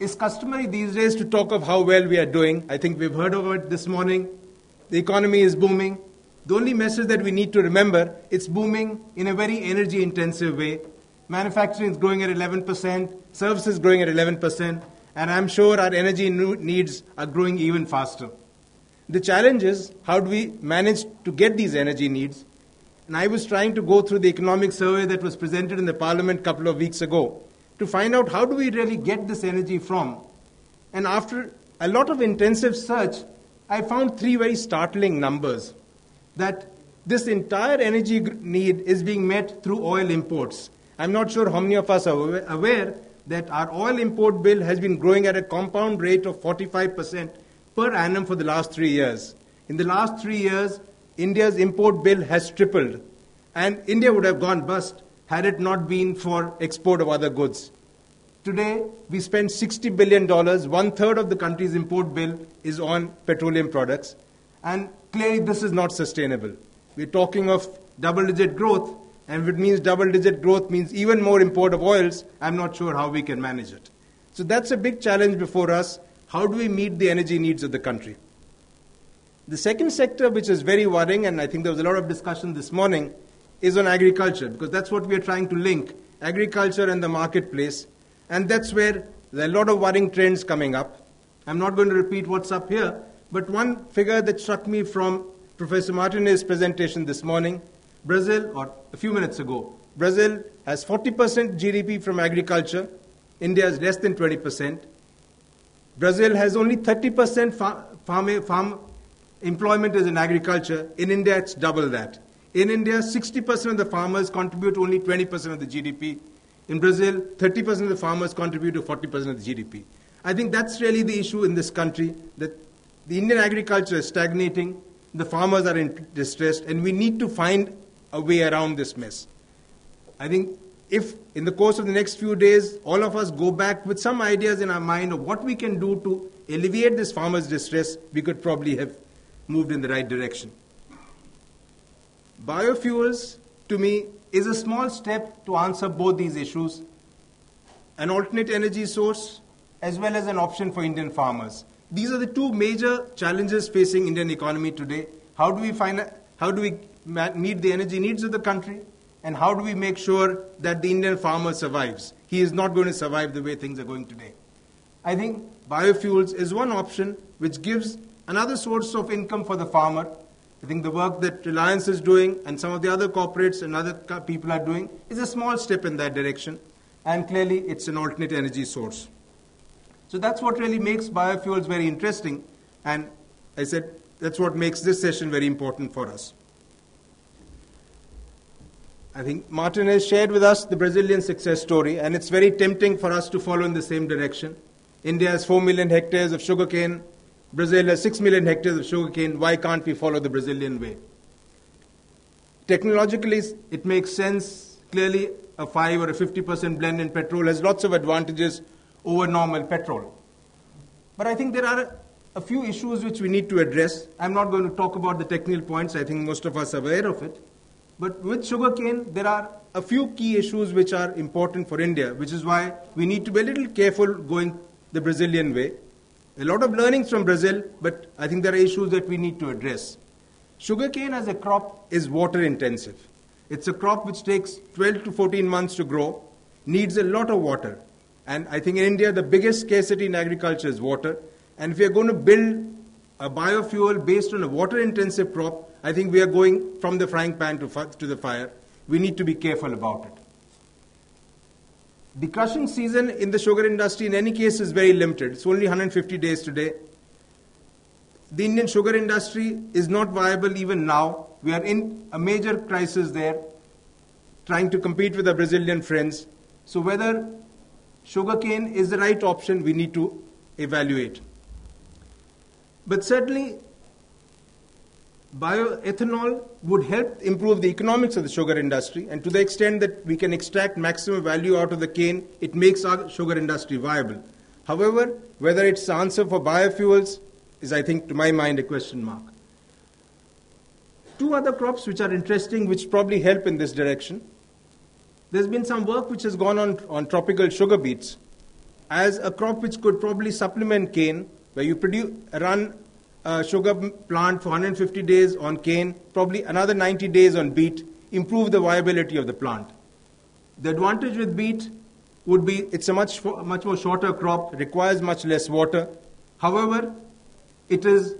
It's customary these days to talk of how well we are doing. I think we've heard of it this morning. The economy is booming. The only message that we need to remember, it's booming in a very energy-intensive way. Manufacturing is growing at 11%, services growing at 11%, and I'm sure our energy needs are growing even faster. The challenge is, how do we manage to get these energy needs? And I was trying to go through the economic survey that was presented in the Parliament a couple of weeks ago to find out how do we really get this energy from. And after a lot of intensive search, I found three very startling numbers. That this entire energy need is being met through oil imports. I'm not sure how many of us are aware that our oil import bill has been growing at a compound rate of 45% per annum for the last 3 years. In the last 3 years, India's import bill has tripled. And India would have gone bust had it not been for export of other goods. Today, we spend $60 billion. One-third of the country's import bill is on petroleum products. And clearly, this is not sustainable. We're talking of double-digit growth. And if it means double-digit growth means even more import of oils, I'm not sure how we can manage it. So that's a big challenge before us. How do we meet the energy needs of the country? The second sector, which is very worrying, and I think there was a lot of discussion this morning, is on agriculture, because that's what we are trying to link, agriculture and the marketplace. And that's where there are a lot of worrying trends coming up. I'm not going to repeat what's up here, but one figure that struck me from Professor Martinez's presentation this morning, Brazil, or a few minutes ago, Brazil has 40% GDP from agriculture. India is less than 20%. Brazil has only 30% farm employment is in agriculture. In India, it's double that. In India, 60% of the farmers contribute only 20% of the GDP. In Brazil, 30% of the farmers contribute to 40% of the GDP. I think that's really the issue in this country, that the Indian agriculture is stagnating, the farmers are in distress, and we need to find a way around this mess. I think if in the course of the next few days, all of us go back with some ideas in our mind of what we can do to alleviate this farmers' distress, we could probably have moved in the right direction. Biofuels, to me, is a small step to answer both these issues, an alternate energy source as well as an option for Indian farmers. These are the two major challenges facing Indian economy today. How do we meet the energy needs of the country, and how do we make sure that the Indian farmer survives? He is not going to survive the way things are going today. I think biofuels is one option which gives another source of income for the farmer. I think the work that Reliance is doing and some of the other corporates and other people are doing is a small step in that direction. And clearly, it's an alternate energy source. So that's what really makes biofuels very interesting. And I said that's what makes this session very important for us. I think Martin has shared with us the Brazilian success story, and it's very tempting for us to follow in the same direction. India has 4 million hectares of sugarcane. Brazil has 6 million hectares of sugarcane. Why can't we follow the Brazilian way? Technologically, it makes sense. Clearly, a 5 or a 50% blend in petrol has lots of advantages over normal petrol. But I think there are a few issues which we need to address. I'm not going to talk about the technical points. I think most of us are aware of it. But with sugarcane, there are a few key issues which are important for India, which is why we need to be a little careful going the Brazilian way. A lot of learnings from Brazil, but I think there are issues that we need to address. Sugarcane as a crop is water intensive. It's a crop which takes 12 to 14 months to grow, needs a lot of water. And I think in India, the biggest scarcity in agriculture is water. And if we are going to build a biofuel based on a water-intensive crop, I think we are going from the frying pan to the fire. We need to be careful about it. The crushing season in the sugar industry, in any case, is very limited. It's only 150 days today. The Indian sugar industry is not viable even now. We are in a major crisis there, trying to compete with our Brazilian friends. So whether sugarcane is the right option, we need to evaluate. But certainly, bioethanol would help improve the economics of the sugar industry, and to the extent that we can extract maximum value out of the cane, it makes our sugar industry viable. However, whether it's the answer for biofuels is, I think, to my mind, a question mark. Two other crops which are interesting, which probably help in this direction. There's been some work which has gone on tropical sugar beets. as a crop which could probably supplement cane, where you run a sugar plant for 150 days on cane, probably another 90 days on beet, improve the viability of the plant. The advantage with beet would be it's a much more shorter crop, requires much less water. However, it is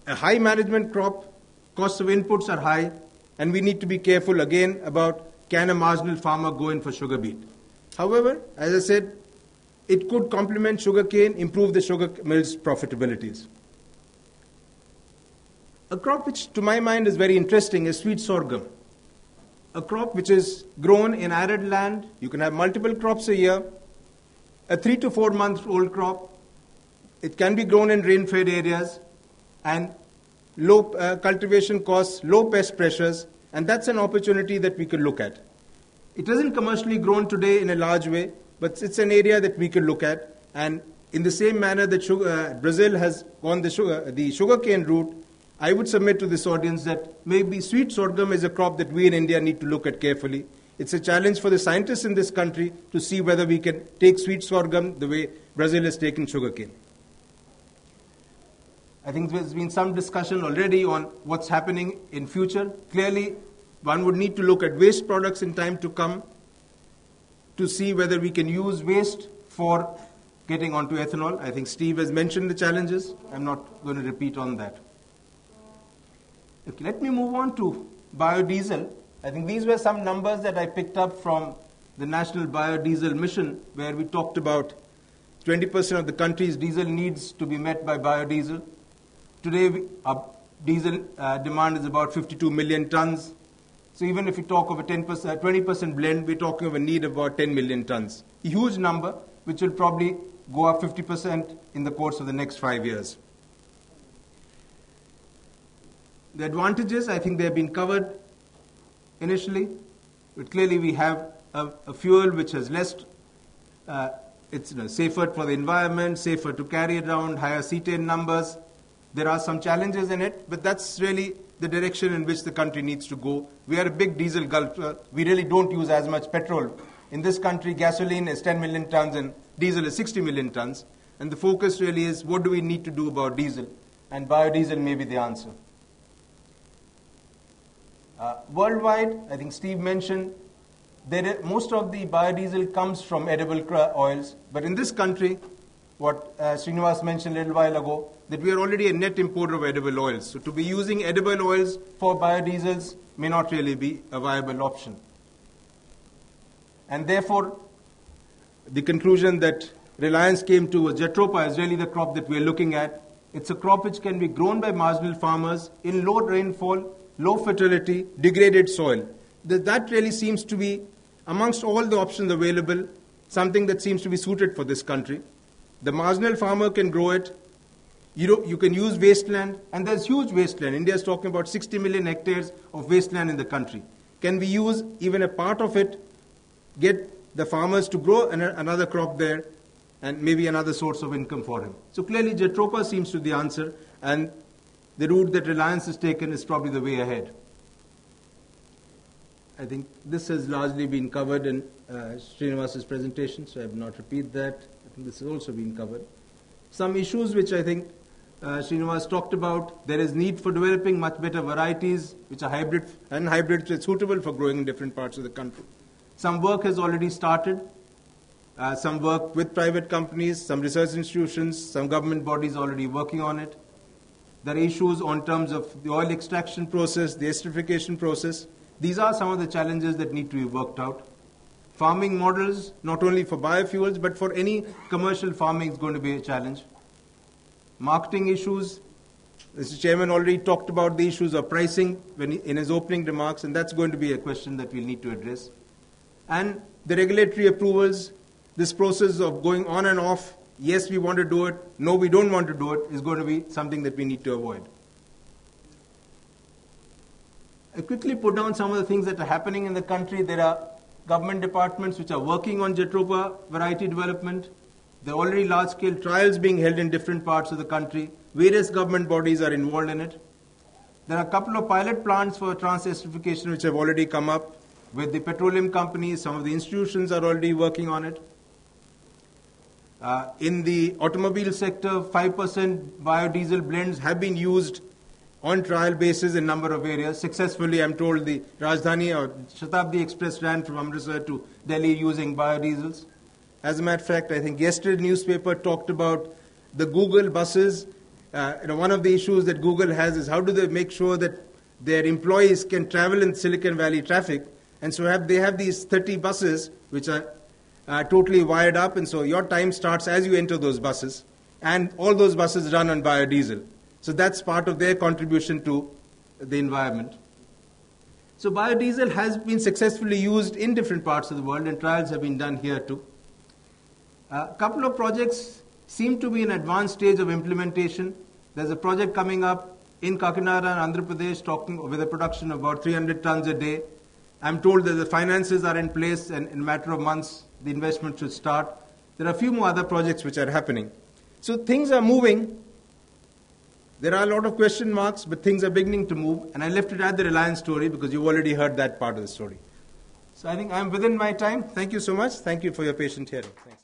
a high management crop, costs of inputs are high, and we need to be careful again about can a marginal farmer go in for sugar beet. However, as I said, it could complement sugarcane, improve the sugar mill's profitabilities. A crop which to my mind is very interesting is sweet sorghum. A crop which is grown in arid land. You can have multiple crops a year. A 3 to 4 month old crop. It can be grown in rain-fed areas and low cultivation costs, low pest pressures, and that's an opportunity that we could look at. It isn't commercially grown today in a large way, but it's an area that we could look at. And in the same manner that Brazil has gone the sugarcane route, I would submit to this audience that maybe sweet sorghum is a crop that we in India need to look at carefully. It's a challenge for the scientists in this country to see whether we can take sweet sorghum the way Brazil has taken sugarcane. I think there's been some discussion already on what's happening in future. Clearly, one would need to look at waste products in time to come to see whether we can use waste for getting onto ethanol. I think Steve has mentioned the challenges. I'm not going to repeat on that. Okay, let me move on to biodiesel. I think these were some numbers that I picked up from the National Biodiesel Mission, where we talked about 20% of the country's diesel needs to be met by biodiesel. Today, our diesel demand is about 52 million tons. So even if we talk of a 20% blend, we're talking of a need of about 10 million tons. A huge number, which will probably go up 50% in the course of the next 5 years. The advantages, I think they have been covered initially. But clearly we have a fuel which has less, it's safer for the environment, safer to carry around, higher cetane numbers. There are some challenges in it, but that's really the direction in which the country needs to go. We are a big diesel gulf. We really don't use as much petrol. In this country, gasoline is 10 million tons and diesel is 60 million tons. And the focus really is what do we need to do about diesel? And biodiesel may be the answer. Worldwide, I think Steve mentioned, most of the biodiesel comes from edible oils. But in this country, what Srinivas mentioned a little while ago, that we are already a net importer of edible oils. So to be using edible oils for biodiesels may not really be a viable option. And therefore, the conclusion that Reliance came to was Jatropha is really the crop that we are looking at. It's a crop which can be grown by marginal farmers in low rainfall, low fertility, degraded soil. That really seems to be, amongst all the options available, something that seems to be suited for this country. The marginal farmer can grow it. You can use wasteland, and there's huge wasteland. India is talking about 60 million hectares of wasteland in the country. Can we use even a part of it, get the farmers to grow another crop there, and maybe another source of income for him? So clearly Jatropha seems to be the answer, and the route that Reliance has taken is probably the way ahead. I think this has largely been covered in Srinivas's presentation, so I will not repeat that. I think this has also been covered. Some issues which I think Srinivas talked about. There is need for developing much better varieties which are hybrid and hybrids which are suitable for growing in different parts of the country. Some work has already started. Some work with private companies, some research institutions, some government bodies already working on it. There are issues on terms of the oil extraction process, the esterification process. These are some of the challenges that need to be worked out. Farming models, not only for biofuels, but for any commercial farming is going to be a challenge. Marketing issues. Mr. Chairman already talked about the issues of pricing in his opening remarks, and that's going to be a question that we'll need to address. And the regulatory approvals, this process of going on and off, yes, we want to do it, no, we don't want to do it, is going to be something that we need to avoid. I quickly put down some of the things that are happening in the country. There are government departments which are working on Jatropha variety development. There are already large-scale trials being held in different parts of the country. Various government bodies are involved in it. There are a couple of pilot plants for trans-esterification which have already come up with the petroleum companies. Some of the institutions are already working on it. In the automobile sector, 5% biodiesel blends have been used on trial basis in a number of areas. Successfully, I'm told the Rajdhani or Shatabdi Express ran from Amritsar to Delhi using biodiesels. As a matter of fact, I think yesterday's newspaper talked about the Google buses. One of the issues that Google has is how do they make sure that their employees can travel in Silicon Valley traffic. And so they have these 30 buses which are totally wired up, and so your time starts as you enter those buses, and all those buses run on biodiesel. So that's part of their contribution to the environment. So biodiesel has been successfully used in different parts of the world, and trials have been done here too. A couple of projects seem to be in advanced stage of implementation. There's a project coming up in Kakinada, Andhra Pradesh, talking with a production of about 300 tons a day. I'm told that the finances are in place, and in a matter of months, the investment should start. There are a few more other projects which are happening. So things are moving. There are a lot of question marks, but things are beginning to move. And I left it at the Reliance story because you've already heard that part of the story. So I think I'm within my time. Thank you so much. Thank you for your patient hearing. Thanks.